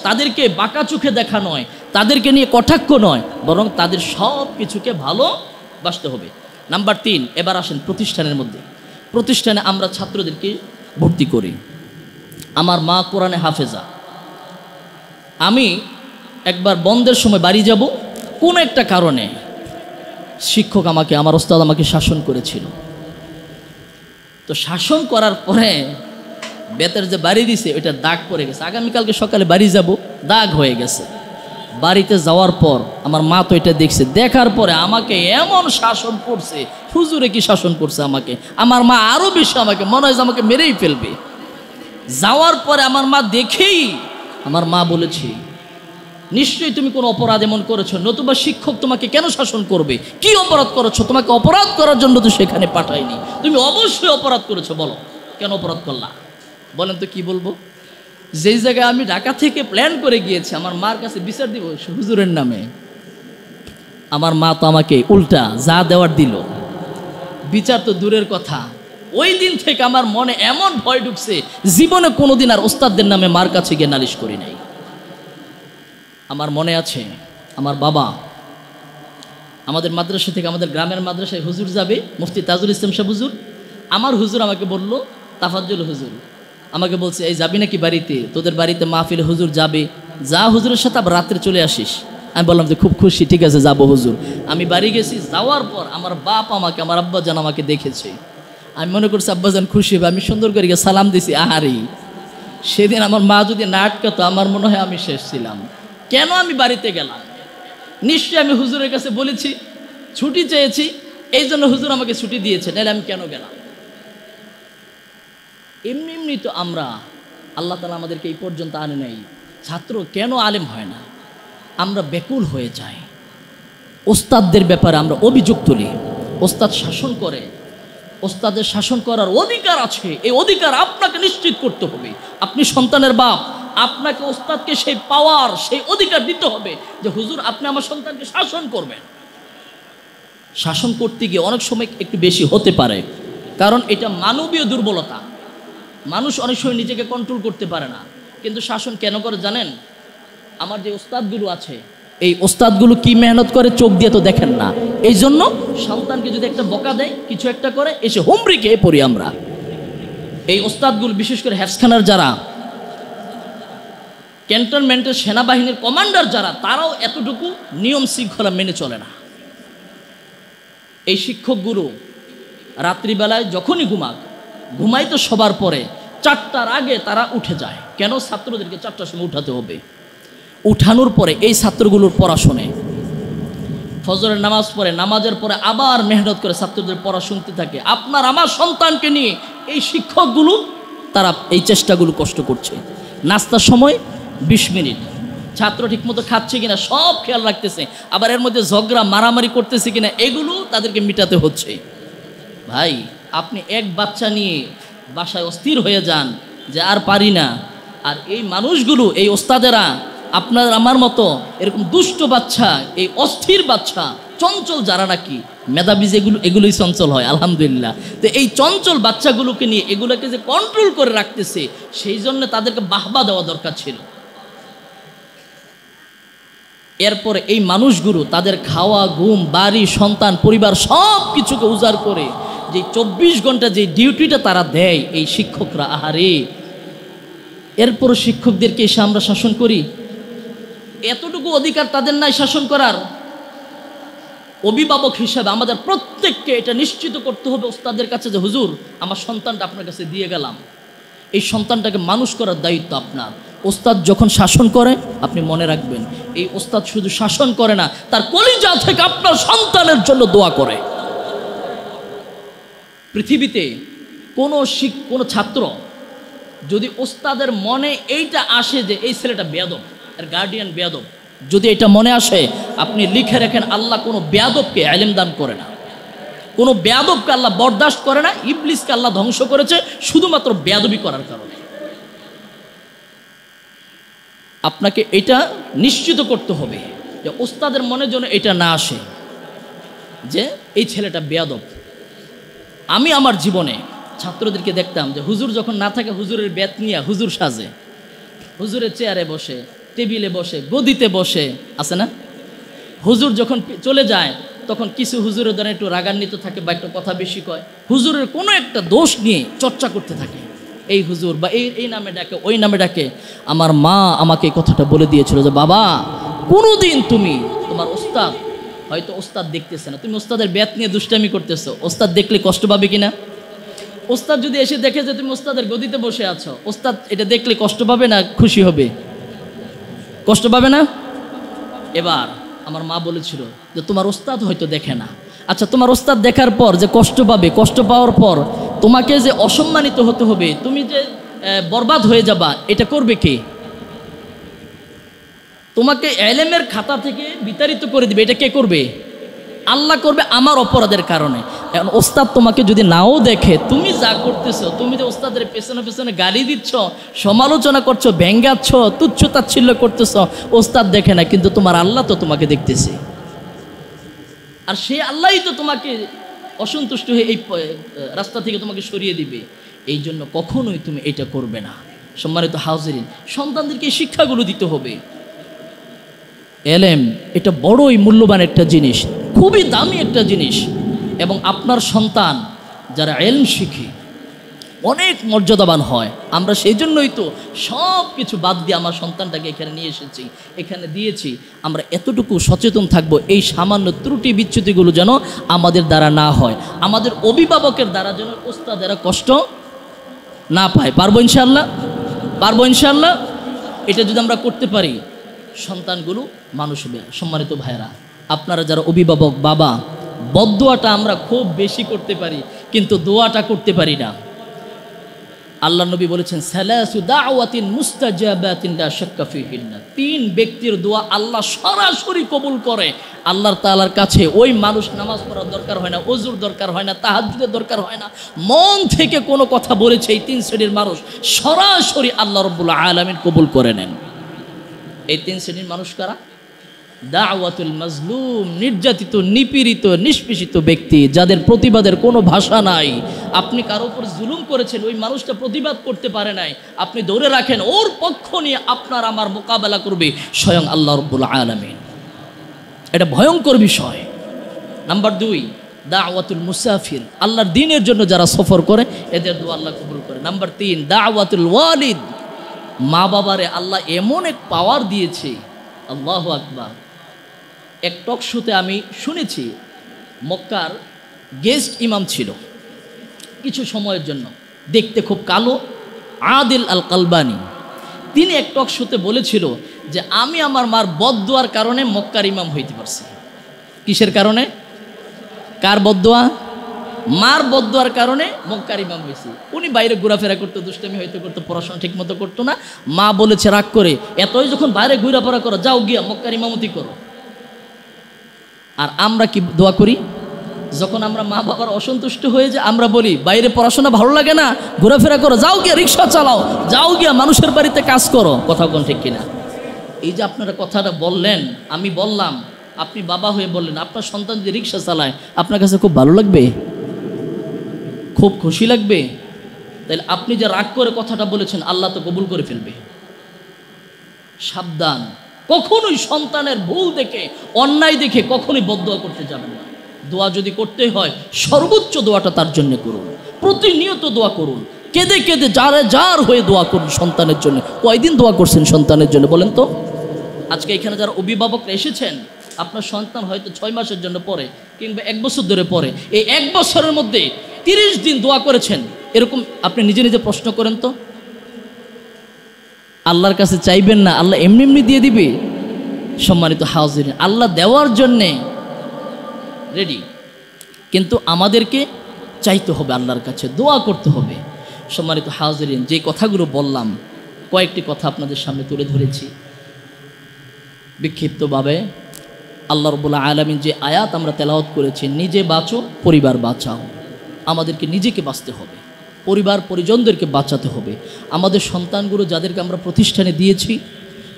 তাদেরকে বাঁকা চোখে দেখা নয়, তাদেরকে নিয়ে কটাক্ষ নয়, বরং তাদের সব কিছুকে ভালোবাসতে হবে। নাম্বার 3, এবার আসেন প্রতিষ্ঠানের মধ্যে। প্রতিষ্ঠানে আমরা ছাত্রদেরকে ভর্তি করি। আমার মা কোরআনে হাফেজা। আমি একবার বন্ধের সময় বাড়ি যাব, কোন একটা কারণে শিক্ষক আমাকে, আমার ওস্তাদ আমাকে শাসন করেছিল। তো শাসন করার পরে বেতের যে বাড়ি দিছে ওইটা দাগ পড়ে গেছে। আগামীকালকে সকালে বাড়ি যাব, দাগ হয়ে গেছে। বাড়িতে যাওয়ার পর আমার মা তো এটা দেখছে, দেখার পরে আমাকে এমন শাসন করছে, হুজুরে কি শাসন করছে আমাকে। আমার মা আরও বেশি আমাকে মনে হয় যে আমাকে মেরেই ফেলবে। যাওয়ার পরে আমার মা দেখেই, আমার মা বলেছে, নিশ্চয়ই তুমি কোনো অপরাধ এমন করেছো, নতুবা শিক্ষক তোমাকে কেন শাসন করবে? কি অপরাধ করেছো? তোমাকে অপরাধ করার জন্য তো সেখানে পাঠায়নি, তুমি অবশ্যই অপরাধ করেছো, বলো কেন অপরাধ করলা? বলেন তো কি বলবো? যেই জায়গায় আমি ঢাকা থেকে প্ল্যান করে গিয়েছি আমার মার কাছে বিচার দিব হুজুরের নামে, আমার মা তো আমাকে উল্টা যা দেওয়ার দিল। বিচার তো দূরের কথা, ওই দিন থেকে আমার মনে এমন ভয় ঢুকছে, জীবনে কোনোদিন আর ওস্তাদদের নামে মার কাছে গিয়ে নালিশ করি নাই। আমার মনে আছে, আমার বাবা আমাদের মাদ্রাসা থেকে, আমাদের গ্রামের মাদ্রাসায় হুজুর যাবে, মুফতি তাজুল ইসলাম সাহেব হুজুর। আমার হুজুর আমাকে বলল, তাফাজ্জুল হুজুর আমাকে বলছে, এই যাবি নাকি বাড়িতে? তোদের বাড়িতে মাহফিলে হুজুর যাবে, যা হুজুরের সাথে আবার রাত্রে চলে আসিস। আমি বললাম যে খুব খুশি, ঠিক আছে যাবো হুজুর। আমি বাড়ি গেছি, যাওয়ার পর আমার বাপ আমাকে, আমার আব্বাজান আমাকে দেখেছে। আমি মনে করছি আব্বাজান খুশি হবে, আমি সুন্দর করে গিয়ে সালাম দিছি। আহারি, সেদিন আমার মা যদি না আটকাতো আমার মনে হয় আমি শেষ ছিলাম। কেন আমি বাড়িতে গেলাম? নিশ্চয়ই আমি হুজুরের কাছে বলেছি, ছুটি চেয়েছি, এই জন্য হুজুর আমাকে ছুটি দিয়েছে, নাহলে আমি কেন গেলাম? এমনি এমনি তো আমরা, আল্লাহ তাআলা আমাদেরকে এই পর্যন্ত আনে নাই। ছাত্র কেন আলেম হয় না? আমরা ব্যাকুল হয়ে যাই। ওস্তাদদের ব্যাপারে আমরা অভিযোগ তুলি, ওস্তাদ শাসন করে, ওস্তাদের শাসন করার অধিকার আছে, এই অধিকার আপনাকে নিশ্চিত করতে হবে। আপনি সন্তানের বাপ, আপনাকে ওস্তাদকে সেই পাওয়ার, সেই অধিকার দিতে হবে যে হুজুর আপনি আমার সন্তানকে শাসন করবেন। শাসন করতে গিয়ে অনেক সময় একটু বেশি হতে পারে, কারণ এটা মানবীয় দুর্বলতা। মানুষ অনেক সময় নিজেকে কন্ট্রোল করতে পারে না। কিন্তু শাসন কেন করে জানেন? আমার যে ওস্তাদগুলো আছে, এই ওস্তাদগুলো কি মেহনত করে চোখ দিয়ে তো দেখেন না। এই জন্য সন্তানকে যদি একটা বকা দেয়, কিছু একটা করে, এসে হুমড়ি খেয়ে পড়ি আমরা। এই ওস্তাদগুলো বিশেষ করে হেফজখানার যারা ক্যান্টনমেন্টের সেনাবাহিনীর কমান্ডার যারা, তারাও এতটুকু নিয়ম শৃঙ্খলা মেনে চলে না। এই শিক্ষকগুলো রাত্রিবেলায় যখনই ঘুমাই তো সবার পরে 4টার আগে তারা উঠে যায়। কেন? ছাত্রদেরকে 4টার সময় উঠাতে হবে। উঠানোর পরে এই ছাত্রগুলোর পড়া শোনে, ফজরের নামাজ পড়ে, নামাজের পরে আবার মেহনত করে ছাত্রদের পড়া শুনতে থাকে। আপনার আমার সন্তানকে নিয়ে এই শিক্ষকগুলো তারা এই চেষ্টাগুলো কষ্ট করছে। নাস্তার সময় 20 মিনিট, ছাত্র ঠিকমতো খাচ্ছে কিনা সব খেয়াল রাখতেছে, আবার এর মধ্যে ঝগড়া মারামারি করতেছে কিনা এগুলো তাদেরকে মিটাতে হচ্ছে। ভাই, আপনি এক বাচ্চা নিয়ে বাসায় অস্থির হয়ে যান যে আর পারি না, আর এই মানুষগুলো, এই ওস্তাদেরা আপনার আমার মতো এরকম দুষ্ট বাচ্চা, এই অস্থির বাচ্চা, চঞ্চল যারা নাকি মেধাবী, এগুলোই চঞ্চল হয় আলহামদুলিল্লাহ। তো এই চঞ্চল বাচ্চাগুলোকে নিয়ে এগুলোকে যে কন্ট্রোল করে রাখতেছে, সেই জন্য তাদেরকে বাহবা দেওয়া দরকার ছিল। এরপরে এই মানুষগুলো তাদের খাওয়া, ঘুম, বাড়ি, সন্তান, পরিবার সব কিছুকে উজাড় করে যে 24 ঘন্টা যে ডিউটিটা তারা দেয় এই শিক্ষকরা, আহারে, এরপরও শিক্ষকদেরকে এসে আমরা শাসন করি। এতটুকু অধিকার তাদের নাই শাসন করার। অভিভাবক হিসাবে আমাদের প্রত্যেককে এটা নিশ্চিত করতে হবে ওস্তাদের কাছে যে হুজুর, আমার সন্তানটা আপনার কাছে দিয়ে গেলাম, এই সন্তানটাকে মানুষ করার দায়িত্ব আপনার। ওস্তাদ যখন শাসন করে, আপনি মনে রাখবেন, এই ওস্তাদ শুধু শাসন করে না, তার কলিজা থেকে আপনার সন্তানের জন্য দোয়া করে। পৃথিবীতে কোনো ছাত্র যদি ওস্তাদের মনে এইটা আসে যে এই ছেলেটা বেয়াদব, এর গার্ডিয়ান বেয়াদব, যদি এটা মনে আসে, আপনি লিখে রাখেন, আল্লাহ কোনো বেয়াদবকে ইলম দান করে না, কোনো বেয়াদবকে আল্লাহ বরদাস্ত করে না। ইবলিসকে আল্লাহ ধ্বংস করেছে শুধুমাত্র বেয়াদবি করার কারণে। আপনাকে এটা নিশ্চিত করতে হবে যে ওস্তাদের মনে যেন এটা না আসে যে এই ছেলেটা বেয়াদব। আমি আমার জীবনে ছাত্রদেরকে দেখতাম যে হুজুর যখন না থাকে, হুজুরের বেত নিয়ে হুজুর সাজে, হুজুরের চেয়ারে বসে, টেবিলে বসে, গদিতে বসে, আছে না? হুজুর যখন চলে যায়, তখন কিছু হুজুরের দ্বারা একটু রাগান্বিত থাকে বা একটু কথা বেশি কয়, হুজুরের কোনো একটা দোষ নিয়ে চর্চা করতে থাকে। এই হুজুর বা এই নামে ডাকে, ওই নামে ডাকে। আমার মা আমাকে এই কথাটা বলে দিয়েছিল যে বাবা, কোনোদিন তুমি তোমার ওস্তাদ, হয়তো ওস্তাদ দেখতেছে না, তুমি ওস্তাদের বেত নিয়ে দুষ্টামি করতেছো, ওস্তাদ দেখলে কষ্ট পাবে কিনা? ওস্তাদ যদি এসে দেখে যে তুমি ওস্তাদের গদিতে বসে আছো, ওস্তাদ এটা দেখলে কষ্ট পাবে না খুশি হবে? কষ্ট পাবে না? এবার আমার মা বলেছিল যে তোমার ওস্তাদ হয়তো দেখে না। আচ্ছা, তোমার ওস্তাদ দেখার পর যে কষ্ট পাবে, কষ্ট পাওয়ার পর তোমাকে যে অসম্মানিত হতে হবে, তুমি যে বরবাদ হয়ে যাবা, এটা করবে কে? তোমাকে ইলমের খাতা থেকে বিতাড়িত করে দিবে, এটা কে করবে? আল্লাহ করবে আমার অপরাধের কারণে। এখন ওস্তাদ তোমাকে যদি নাও দেখে, তুমি যা করতেছো, তুমি যে ওস্তাদের পেছনে পেছনে গালি দিচ্ছ, সমালোচনা করছো, ব্যঙ্গাচ্ছ, তুচ্ছ তাচ্ছিল্য করতেছ, ওস্তাদ দেখে না, কিন্তু তোমার আল্লাহ তো তোমাকে দেখতেছে। আর সেই আল্লাহই তো তোমাকে অসন্তুষ্ট হয়ে এই রাস্তা থেকে তোমাকে সরিয়ে দিবে। এই জন্য কখনোই তুমি এটা করবে না। সম্মানিত হাজিরিন, সন্তানদেরকে এই শিক্ষাগুলো দিতে হবে। এলেম এটা বড়ই মূল্যবান একটা জিনিস, খুবই দামি একটা জিনিস। এবং আপনার সন্তান যারা এলম শিখে অনেক মর্যাদাবান হয়। আমরা সেই জন্যই তো সব কিছু বাদ দিয়ে আমার সন্তানটাকে এখানে নিয়ে এসেছি, এখানে দিয়েছি। আমরা এতটুকু সচেতন থাকবো, এই সামান্য ত্রুটি বিচ্যুতিগুলো যেন আমাদের দ্বারা না হয়, আমাদের অভিভাবকের দ্বারা যেন ওস্তাদেরা কষ্ট না পায়। পারবো ইনশাল্লাহ? পারবো ইনশাল্লাহ? এটা যদি আমরা করতে পারি, সন্তানগুলো মানুষ হবে। সম্মানিত ভাইরা, আপনারা যারা অভিভাবক বাবা, বদদোয়াটা আমরা খুব বেশি করতে পারি, কিন্তু দোয়াটা করতে পারি না। আল্লাহ নবী বলেছেন, সালাসু দাওয়াতিন মুস্তাজাবাতিন লা শাক্কা ফিহিন্না, 3 ব্যক্তির দোয়া আল্লাহ সরাসরি কবুল করে। আল্লাহর তাআলার কাছে ওই মানুষ নামাজ পড়ার দরকার হয় না, ওযুর দরকার হয় না, তাহাজ্জুদের দরকার হয় না, মন থেকে কোনো কথা বলেছে, এই 3 শ্রেণীর মানুষ সরাসরি আল্লাহ রাব্বুল আলামিন কবুল করে নেন। এই 3 শ্রেণীর মানুষ কারা? দাওয়াতুল মাজলুম, নির্যাতিত, নিপীড়িত, নিষ্পেষিত ব্যক্তি, যাদের প্রতিবাদের কোনো ভাষা নাই। আপনি কারো উপর জুলুম করেছেন, ওই মানুষটা প্রতিবাদ করতে পারে নাই, আপনি ধরে রাখেন ওর পক্ষ নিয়ে আপনার আমার মোকাবেলা করবে স্বয়ং আল্লাহ রাব্বুল আলামিন। এটা ভয়ঙ্কর বিষয়। নাম্বার 2, দাওয়াতুল মুসাফির, আল্লাহর দ্বীনের জন্য যারা সফর করে এদের দোয়া আল্লাহ কবুল করে। নাম্বার 3, দাওয়াতুল ওয়ালিদ, মা বাবারে আল্লাহ এমন এক পাওয়ার দিয়েছে, আল্লাহু আকবার। এক টক শোতে আমি শুনেছি, মক্কার গেস্ট ইমাম ছিল কিছু সময়ের জন্য, দেখতে খুব কালো, আদিল আল কালবানি। তিনি এক টক শোতে বলেছিল যে আমি আমার মার বদদোয়ার কারণে মক্কার ইমাম হইতে পারছি। কিসের কারণে? কার বদদোয়া? মার বদদোয়ার কারণে মক্কার ইমাম হয়েছি। উনি বাইরে ঘোরাফেরা করতো, দুষ্টামি হয়তো করতো, পড়াশোনা ঠিক মতো করতো না। মা বলেছে রাগ করে, এতই যখন বাইরে ঘোরাফেরা করো, যাও গিয়া মক্কার ইমামতি করো। আর আমরা কি দোয়া করি? যখন আমরা মা বাবার অসন্তুষ্ট হয়ে যায় আমরা বলি বাইরে পড়াশোনা ভালো লাগে না, ঘোরাফেরা করো, যাও গিয়া রিক্সা চালাও, যাও গিয়া মানুষের বাড়িতে কাজ করো। কথা কোন ঠিক কিনা? এই যে আপনারা কথাটা বললেন, আমি বললাম, আপনি বাবা হয়ে বললেন, আপনার সন্তান যে রিক্সা চালায় আপনার কাছে খুব ভালো লাগবে, খুব খুশি লাগবে। তাহলে আপনি যে রাগ করে কথাটা বলেছেন আল্লাহ তো কবুল করে ফেলবে। সাবধান, কখনোই সন্তানের ভুল দেখে, অন্যায় দেখে কখনোই বদদোয়া করতে যাবেন না। দোয়া যদি করতে হয় সর্বোচ্চ দোয়াটা তার জন্য করুন, প্রতিনিয়ত দোয়া করুন, কেঁদে কেঁদে যার হয়ে দোয়া করুন সন্তানের জন্য। কয়দিন দোয়া করছেন সন্তানের জন্য বলেন তো? আজকে এখানে যারা অভিভাবকরা এসেছেন, আপনার সন্তান হয়তো 6 মাসের জন্য পড়ে কিংবা 1 বছর ধরে পড়ে, এই 1 বছরের মধ্যে 30 দিন দোয়া করেছেন, এরকম আপনি নিজে নিজে প্রশ্ন করেন তো। আল্লাহর কাছে চাইবেন না, আল্লাহ এমনি এমনি দিয়ে দিবে? সম্মানিত হাজিরিন, আল্লাহ দেওয়ার জন্যে রেডি, কিন্তু আমাদেরকে চাইতে হবে আল্লাহর কাছে, দোয়া করতে হবে। সম্মানিত হাজিরিন, যে কথাগুলো বললাম কয়েকটি কথা আপনাদের সামনে তুলে ধরেছি বিক্ষিপ্তভাবে। আল্লাহ রাব্বুল আলামিন যে আয়াত আমরা তেলাওয়াত করেছি, নিজে বাঁচো পরিবার বাঁচাও, আমাদেরকে নিজেকে বাঁচতে হবে, পরিবার পরিজনদেরকে বাঁচাতে হবে। আমাদের সন্তানগুলো যাদেরকে আমরা প্রতিষ্ঠানে দিয়েছি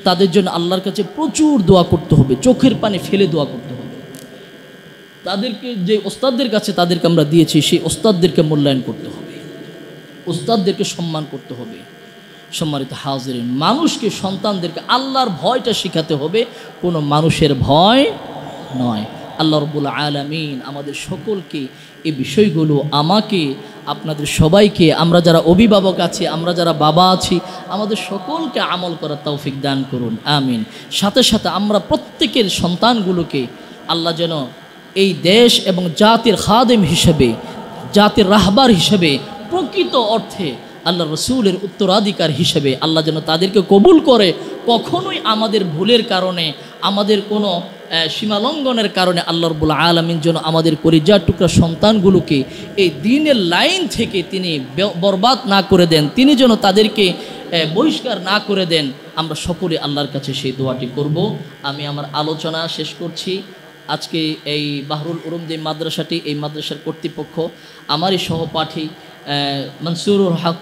তাদের জন্য আল্লাহর কাছে প্রচুর দোয়া করতে হবে, চোখের পানি ফেলে দোয়া করতে হবে। তাদেরকে যে ওস্তাদদের কাছে তাদেরকে আমরা দিয়েছি সেই ওস্তাদদেরকে মূল্যায়ন করতে হবে, ওস্তাদদেরকে সম্মান করতে হবে। সম্মানিত হাজিরিন, মানুষকে, সন্তানদেরকে আল্লাহর ভয়টা শেখাতে হবে, কোনো মানুষের ভয় নয়। আল্লাহ রাব্বুল আলামিন আমাদের সকলকে এই বিষয়গুলো, আমাকে, আপনাদের সবাইকে, আমরা যারা অভিভাবক আছি, আমরা যারা বাবা আছি, আমাদের সকলকে আমল করার তৌফিক দান করুন, আমিন। সাথে সাথে আমরা প্রত্যেকের সন্তানগুলোকে আল্লাহ যেন এই দেশ এবং জাতির খাদেম হিসেবে, জাতির রাহবার হিসেবে, প্রকৃত অর্থে আল্লাহ রসুলের উত্তরাধিকার হিসেবে আল্লাহ যেন তাদেরকে কবুল করে। কখনোই আমাদের ভুলের কারণে, আমাদের কোনো সীমালঙ্ঘনের কারণে আল্লাহ রাব্বুল আলামিন যেন আমাদের কলিজার টুকরা সন্তানগুলোকে এই দ্বীনের লাইন থেকে তিনি বরবাদ না করে দেন, তিনি যেন তাদেরকে বহিষ্কার না করে দেন। আমরা সকলে আল্লাহর কাছে সেই দোয়াটি করব। আমি আমার আলোচনা শেষ করছি। আজকে এই বাহরুল উলুম যে মাদ্রাসাটি, এই মাদ্রাসার কর্তৃপক্ষ, আমারই সহপাঠী মনসুরুল হক,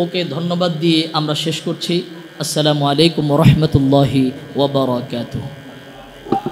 ওকে ধন্যবাদ দিয়ে আমরা শেষ করছি। আসসালামু আলাইকুম ওয়া রাহমাতুল্লাহি ওয়া বারাকাতুহু।